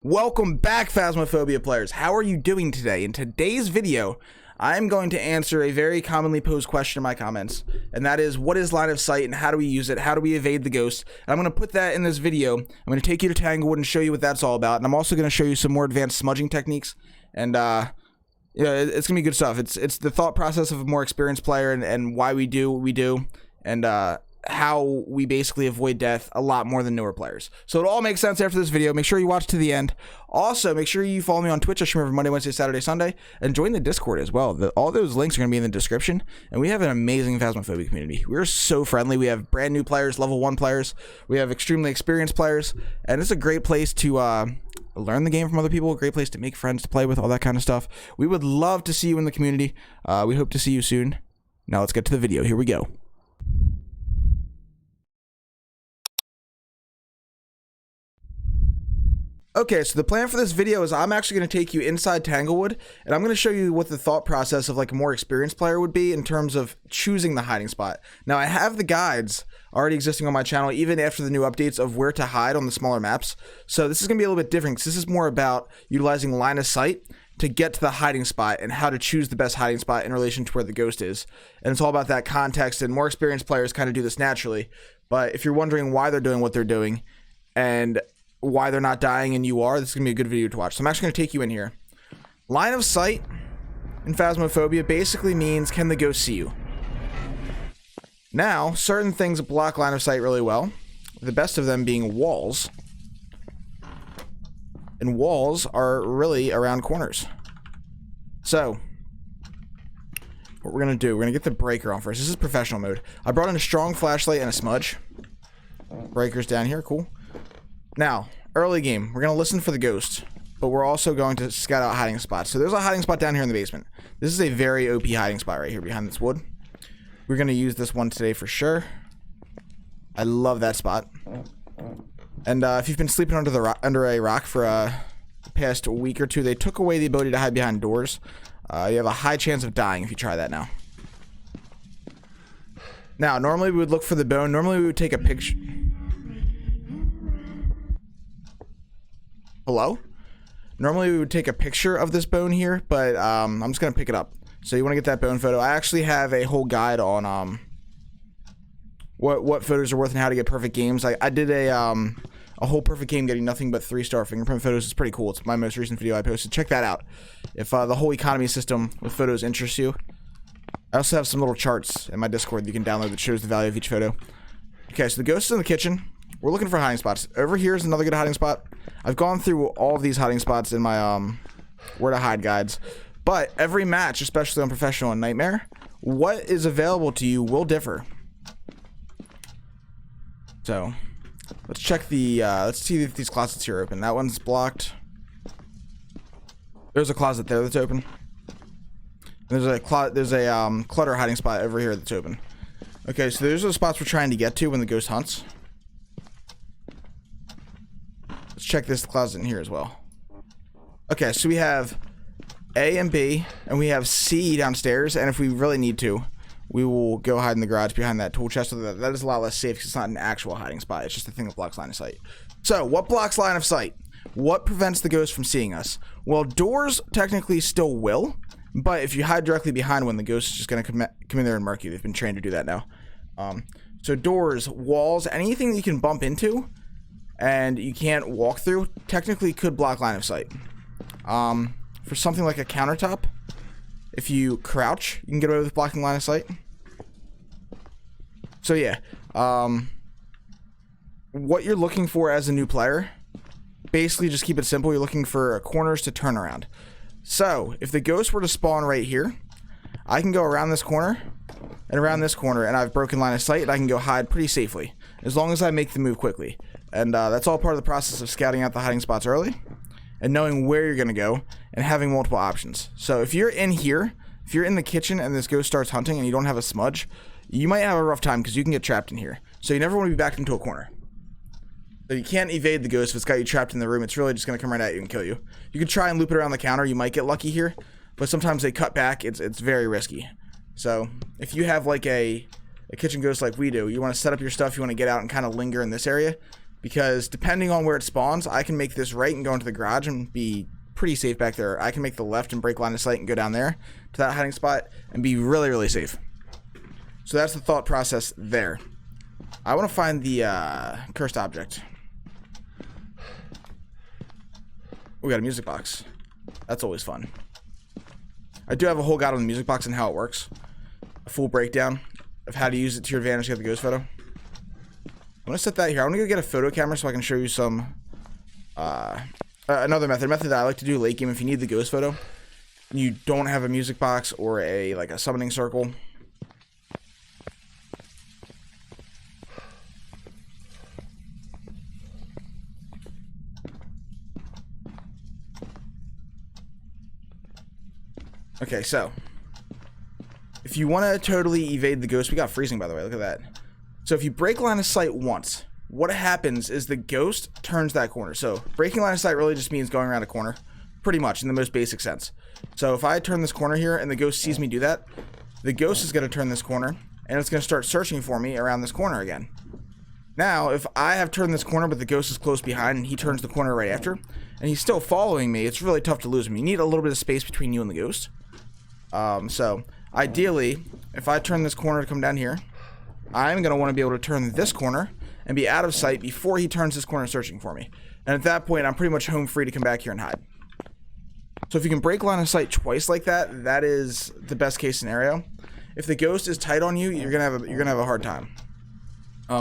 Welcome back, Phasmophobia players. How are you doing today? In today's video, I'm going to answer a very commonly posed question in my comments, and that is, what is line of sight and how do we use it? How do we evade the ghost? And I'm going to put that in this video. I'm going to take you to Tanglewood and show you what that's all about, and I'm also going to show you some more advanced smudging techniques, and yeah, it's going to be good stuff. It's the thought process of a more experienced player and why we do what we do, and how we basically avoid death a lot more than newer players. So it all makes sense after this video. Make sure you watch to the end. Also, make sure you follow me on Twitch. I stream every Monday, Wednesday, Saturday, Sunday, and join the Discord as well. All those links are going to be in the description, and we have an amazing Phasmophobia community. We're so friendly. We have brand new players, level 1 players. We have extremely experienced players, and it's a great place to learn the game from other people, a great place to make friends, to play with, all that kind of stuff. We would love to see you in the community. We hope to see you soon. Now let's get to the video. Here we go. Okay, so the plan for this video is I'm actually going to take you inside Tanglewood, and I'm going to show you what the thought process of like a more experienced player would be in terms of choosing the hiding spot. Now, I have the guides already existing on my channel, even after the new updates of where to hide on the smaller maps. So this is going to be a little bit different, because this is more about utilizing line of sight to get to the hiding spot and how to choose the best hiding spot in relation to where the ghost is. And it's all about that context, and more experienced players kind of do this naturally. But if you're wondering why they're doing what they're doing, and why they're not dying and you are, this is gonna be a good video to watch. So I'm actually gonna take you in here. Line of sight in Phasmophobia basically means, can the ghost see you? Now, certain things block line of sight really well, the best of them being walls. And walls are really around corners. So what we're gonna do, we're gonna get the breaker on first. This is professional mode. I brought in a strong flashlight and a smudge. Breaker's down here, cool. Now, early game, we're going to listen for the ghost, but we're also going to scout out hiding spots. So there's a hiding spot down here in the basement. This is a very OP hiding spot right here behind this wood. We're going to use this one today for sure. I love that spot. And if you've been sleeping under a rock for the past week or two, they took away the ability to hide behind doors. You have a high chance of dying if you try that now. Now, normally we would look for the bone. Normally we would take a picture. Hello? Normally we would take a picture of this bone here, but I'm just gonna pick it up. So you want to get that bone photo. I actually have a whole guide on what photos are worth and how to get perfect games. I did a whole perfect game getting nothing but 3-star fingerprint photos. It's pretty cool. It's my most recent video I posted. Check that out if the whole economy system with photos interests you. I also have some little charts in my Discord that you can download that shows the value of each photo. Okay, so the ghost is in the kitchen. We're looking for hiding spots. Over here is another good hiding spot. I've gone through all of these hiding spots in my where to hide guides, but every match, especially on Professional and Nightmare, what is available to you will differ. So let's check the let's see if these closets here are open. That one's blocked. There's a closet there that's open. There's a clutter hiding spot over here that's open. Okay, so those are the spots we're trying to get to when the ghost hunts. Let's check this closet in here as well. Okay, so we have A and B, and we have C downstairs, and if we really need to, we will go hide in the garage behind that tool chest. So that is a lot less safe because it's not an actual hiding spot. It's just a thing that blocks line of sight. So, what blocks line of sight? What prevents the ghost from seeing us? Well, doors technically still will, but if you hide directly behind one, the ghost is just going to come in there and murk you. They've been trained to do that now. So doors, walls, anything that you can bump into and you can't walk through, technically could block line of sight. For something like a countertop, if you crouch, you can get away with blocking line of sight. So yeah, what you're looking for as a new player, basically just keep it simple. You're looking for corners to turn around. So if the ghost were to spawn right here, I can go around this corner and around this corner, and I've broken line of sight, and I can go hide pretty safely, as long as I make the move quickly. And that's all part of the process of scouting out the hiding spots early, and knowing where you're going to go, and having multiple options. So if you're in here, if you're in the kitchen and this ghost starts hunting and you don't have a smudge, you might have a rough time because you can get trapped in here. So you never want to be backed into a corner. So you can't evade the ghost if it's got you trapped in the room. It's really just going to come right at you and kill you. You can try and loop it around the counter. You might get lucky here, but sometimes they cut back. It's very risky. So if you have like a kitchen ghost like we do, you want to set up your stuff, you want to get out and kind of linger in this area, because depending on where it spawns, I can make this right and go into the garage and be pretty safe back there. I can make the left and break line of sight and go down there to that hiding spot and be really, really safe. So that's the thought process there. I want to find the cursed object. We got a music box. That's always fun. I do have a whole guide on the music box and how it works. A full breakdown of how to use it to your advantage to get the ghost photo. I'm going to set that here. I want to go get a photo camera so I can show you some... another method that I like to do late game if you need the ghost photo. You don't have a music box or a summoning circle. Okay, so if you want to totally evade the ghost, we got freezing, by the way. Look at that. So if you break line of sight once, what happens is the ghost turns that corner. So breaking line of sight really just means going around a corner, pretty much in the most basic sense. So if I turn this corner here and the ghost sees me do that, the ghost is going to turn this corner and it's going to start searching for me around this corner again. Now, if I have turned this corner but the ghost is close behind and he turns the corner right after, and he's still following me, it's really tough to lose him. You need a little bit of space between you and the ghost. So ideally, if I turn this corner to come down here, I'm going to want to be able to turn this corner and be out of sight before he turns this corner searching for me. And at that point, I'm pretty much home free to come back here and hide. So if you can break line of sight twice like that, that is the best case scenario. If the ghost is tight on you, you're gonna have a hard time.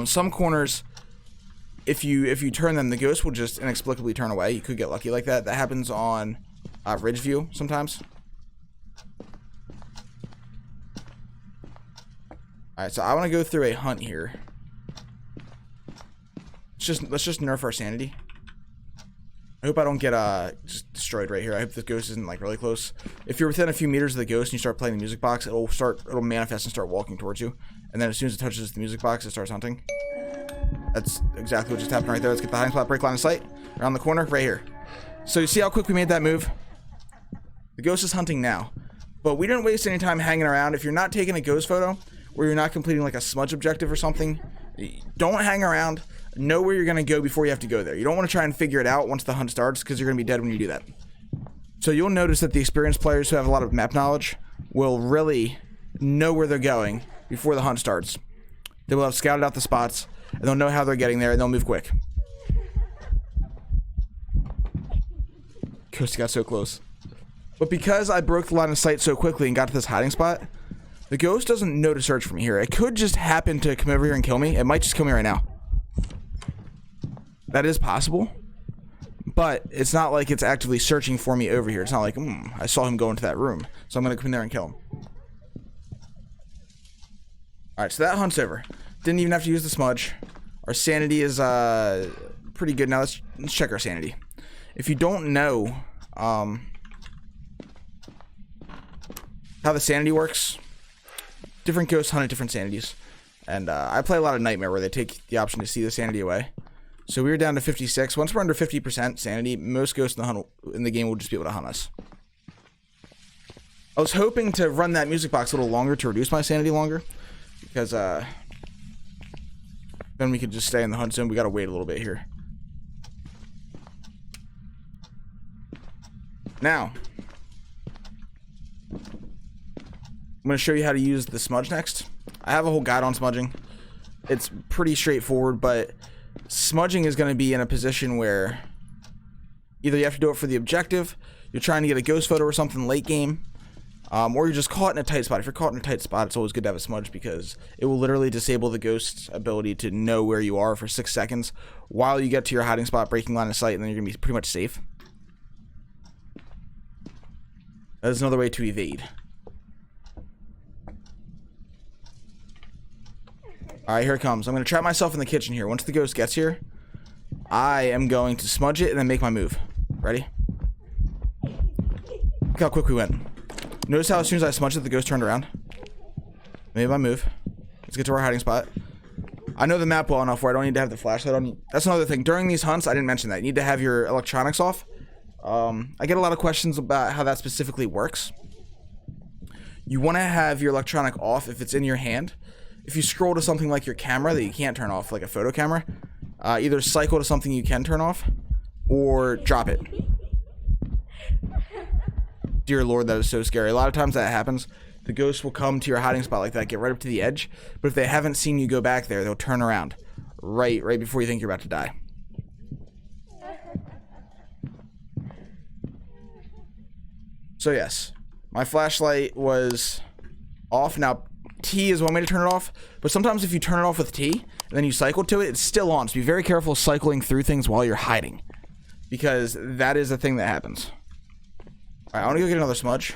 Some corners, if you turn them, the ghost will just inexplicably turn away. You could get lucky like that. That happens on Ridge View sometimes. Alright, so I want to go through a hunt here. Let's just nerf our sanity. I hope I don't get just destroyed right here. I hope the ghost isn't really close. If you're within a few meters of the ghost and you start playing the music box, it'll manifest and start walking towards you. And then as soon as it touches the music box, it starts hunting. That's exactly what just happened right there. Let's get the hiding spot, break line of sight, around the corner, right here. So you see how quick we made that move? The ghost is hunting now. But we didn't waste any time hanging around. If you're not taking a ghost photo, or you're not completing a smudge objective or something, don't hang around. Know where you're going to go before you have to go there. You don't want to try and figure it out once the hunt starts, because you're going to be dead when you do that. So you'll notice that the experienced players who have a lot of map knowledge will really know where they're going before the hunt starts. They will have scouted out the spots, and they'll know how they're getting there, and they'll move quick. Ghost got so close. But because I broke the line of sight so quickly and got to this hiding spot, the ghost doesn't know to search from here. It could just happen to come over here and kill me. It might just kill me right now. That is possible. But it's not like it's actively searching for me over here. It's not like, I saw him go into that room, so I'm going to come in there and kill him. Alright, so that hunt's over. Didn't even have to use the smudge. Our sanity is pretty good. Now let's check our sanity. If you don't know how the sanity works, different ghosts hunt at different sanities. And I play a lot of Nightmare where they take the option to see the sanity away. So we were down to 56. Once we're under 50% sanity, most ghosts in the game will just be able to hunt us. I was hoping to run that music box a little longer to reduce my sanity longer, because then we could just stay in the hunt zone. We gotta wait a little bit here. Now, I'm going to show you how to use the smudge next. I have a whole guide on smudging. It's pretty straightforward, but smudging is going to be in a position where either you have to do it for the objective, you're trying to get a ghost photo or something late game, or you're just caught in a tight spot. If you're caught in a tight spot, it's always good to have a smudge, because it will literally disable the ghost's ability to know where you are for 6 seconds while you get to your hiding spot, breaking line of sight, and then you're going to be pretty much safe. That is another way to evade. Alright, here it comes. I'm going to trap myself in the kitchen here. Once the ghost gets here, I am going to smudge it and then make my move. Ready? Look how quick we went. Notice how as soon as I smudged it, the ghost turned around. Made my move. Let's get to our hiding spot. I know the map well enough where I don't need to have the flashlight on. That's another thing. During these hunts, I didn't mention that. You need to have your electronics off. I get a lot of questions about how that specifically works. You want to have your electronic off if it's in your hand. If you scroll to something like your camera that you can't turn off, like a photo camera, either cycle to something you can turn off or drop it. Dear Lord, that is so scary. A lot of times that happens. The ghost will come to your hiding spot like that, get right up to the edge, but if they haven't seen you go back there, they'll turn around right before you think you're about to die. So yes, my flashlight was off. Now, T is one way to turn it off, but sometimes if you turn it off with T, and then you cycle to it, it's still on. So be very careful cycling through things while you're hiding, because that is a thing that happens. Alright, I want to go get another smudge.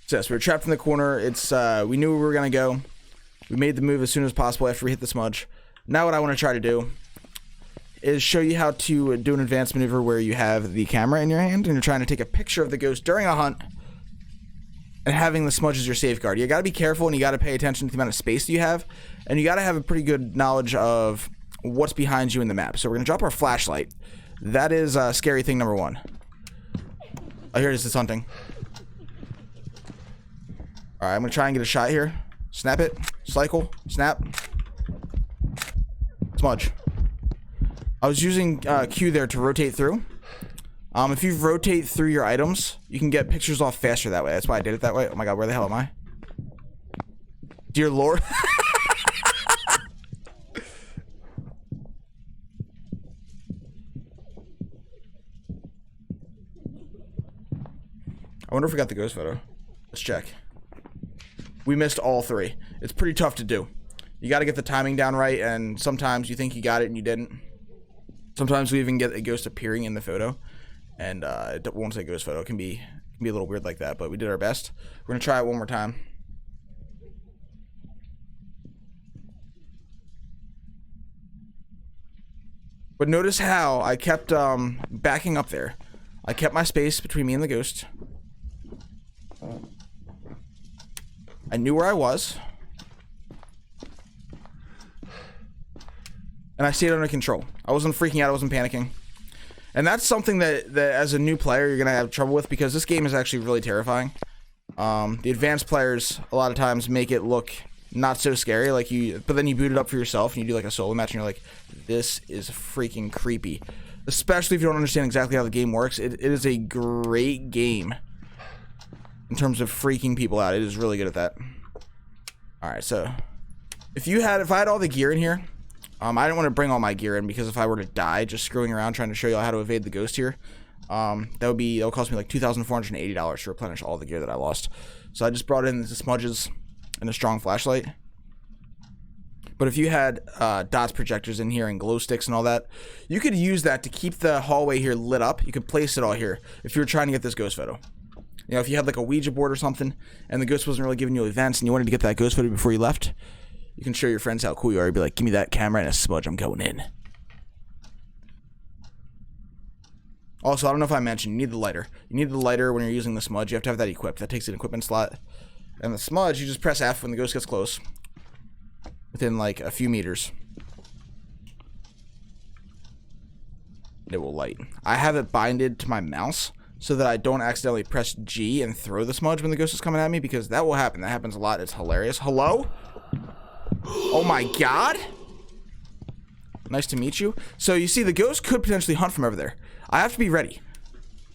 So yes, we were trapped in the corner. It's we knew where we were gonna go. We made the move as soon as possible after we hit the smudge. Now what I want to try to do is show you how to do an advanced maneuver where you have the camera in your hand and you're trying to take a picture of the ghost during a hunt and having the smudge as your safeguard. You got to be careful and you got to pay attention to the amount of space that you have, and you got to have a pretty good knowledge of what's behind you in the map. So we're gonna drop our flashlight. That is scary thing number one. Oh, here it is. It's hunting. All right, I'm gonna try and get a shot here. Snap it, cycle, snap, smudge. I was using Q there to rotate through. If you rotate through your items, you can get pictures off faster that way. That's why I did it that way. Oh my god, where the hell am I? Dear Lord. I wonder if we got the ghost photo. Let's check. We missed all three. It's pretty tough to do. You got to get the timing down right, and sometimes you think you got it and you didn't. Sometimes we even get a ghost appearing in the photo, and it won't say ghost photo. It can be a little weird like that, but we did our best. We're gonna try it one more time. But notice how I kept backing up there. I kept my space between me and the ghost. I knew where I was. And I stayed under control. I wasn't freaking out, I wasn't panicking. And that's something that as a new player you're gonna have trouble with, because this game is actually really terrifying. The advanced players a lot of times make it look not so scary, like but then you boot it up for yourself and you do like a solo match and you're like, this is freaking creepy. Especially if you don't understand exactly how the game works. It is a great game in terms of freaking people out. It is really good at that. Alright, so if I had all the gear in here, I didn't want to bring all my gear in, because if I were to die just screwing around trying to show you how to evade the ghost here, that would cost me like $2,480 to replenish all the gear that I lost. So I just brought in the smudges and a strong flashlight. But if you had dots projectors in here and glow sticks and all that, you could use that to keep the hallway here lit up. You could place it all here if you were trying to get this ghost photo. You know, if you had like a Ouija board or something and the ghost wasn't really giving you events and you wanted to get that ghost photo before you left, you can show your friends how cool you are. You'd be like, give me that camera and a smudge, I'm going in. Also, I don't know if I mentioned, you need the lighter. You need the lighter when you're using the smudge. You have to have that equipped. That takes an equipment slot. And the smudge, you just press F when the ghost gets close. Within like a few meters. It will light. I have it binded to my mouse so that I don't accidentally press G and throw the smudge when the ghost is coming at me, because that will happen. That happens a lot. It's hilarious. Hello? Oh my god. Nice to meet you. So you see, the ghost could potentially hunt from over there. I have to be ready.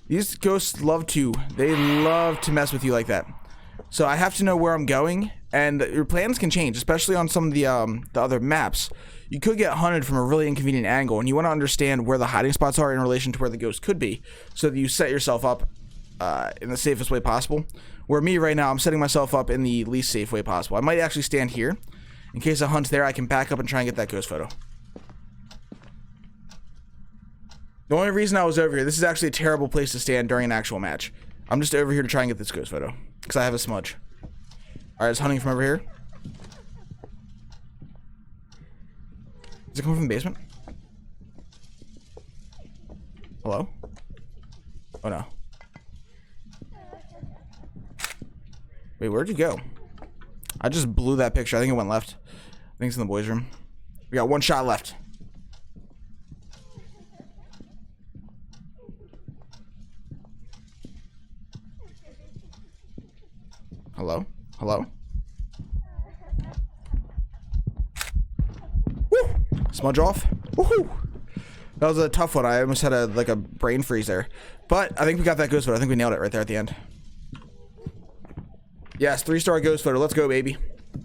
These ghosts love to mess with you like that. So I have to know where I'm going, and your plans can change, especially on some of the other maps. You could get hunted from a really inconvenient angle, and you want to understand where the hiding spots are in relation to where the ghost could be, so that you set yourself up in the safest way possible. Where me right now, I'm setting myself up in the least safe way possible. I might actually stand here. In case a hunt's there, I can back up and try and get that ghost photo. The only reason I was over here, this is actually a terrible place to stand during an actual match. I'm just over here to try and get this ghost photo, because I have a smudge. Alright, it's hunting from over here. Is it coming from the basement? Hello? Oh no. Wait, where'd you go? I just blew that picture. I think it went left. I think it's in the boys' room. We got one shot left. Hello? Hello? Woo! Smudge off. Woohoo! That was a tough one. I almost had a brain freeze there. But I think we got that ghost photo. I think we nailed it right there at the end. Yes, 3-star ghost photo. Let's go, baby. We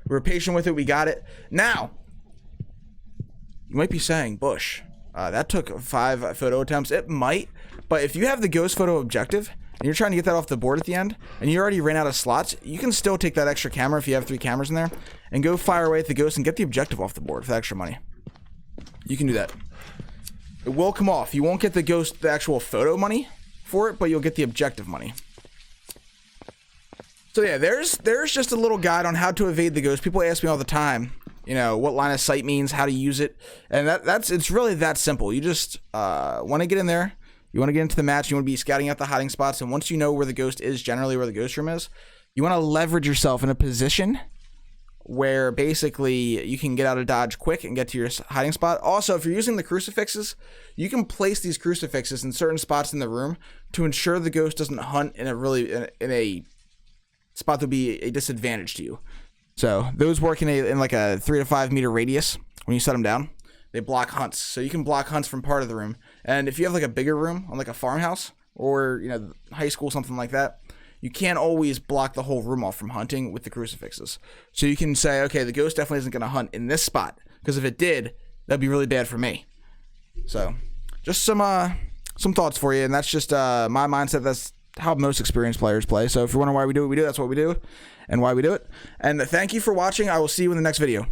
were patient with it. We got it. Now, you might be saying, Bush, that took 5 photo attempts. It might, but if you have the ghost photo objective and you're trying to get that off the board at the end and you already ran out of slots, you can still take that extra camera if you have 3 cameras in there and go fire away at the ghost and get the objective off the board for the extra money. You can do that. It will come off. You won't get the actual photo money for it, but you'll get the objective money. So yeah, there's just a little guide on how to evade the ghost. People ask me all the time, you know, what line of sight means, how to use it, and it's really that simple. You just want to get in there, you want to get into the match, you want to be scouting out the hiding spots, and once you know where the ghost is, generally where the ghost room is, you want to leverage yourself in a position where basically you can get out of dodge quick and get to your hiding spot. Also, if you're using the crucifixes, you can place these crucifixes in certain spots in the room to ensure the ghost doesn't hunt in a spot that would be a disadvantage to you. So those work in like a 3 to 5 meter radius when you set them down. They block hunts, so you can block hunts from part of the room. And if you have like a bigger room on like a farmhouse or, you know, high school, something like that, you can't always block the whole room off from hunting with the crucifixes. So you can say, okay, the ghost definitely isn't going to hunt in this spot, because if it did, that'd be really bad for me. So just some thoughts for you, and that's just my mindset. That's how most experienced players play. So if you're wondering why we do what we do, that's what we do and why we do it. And thank you for watching. I will see you in the next video.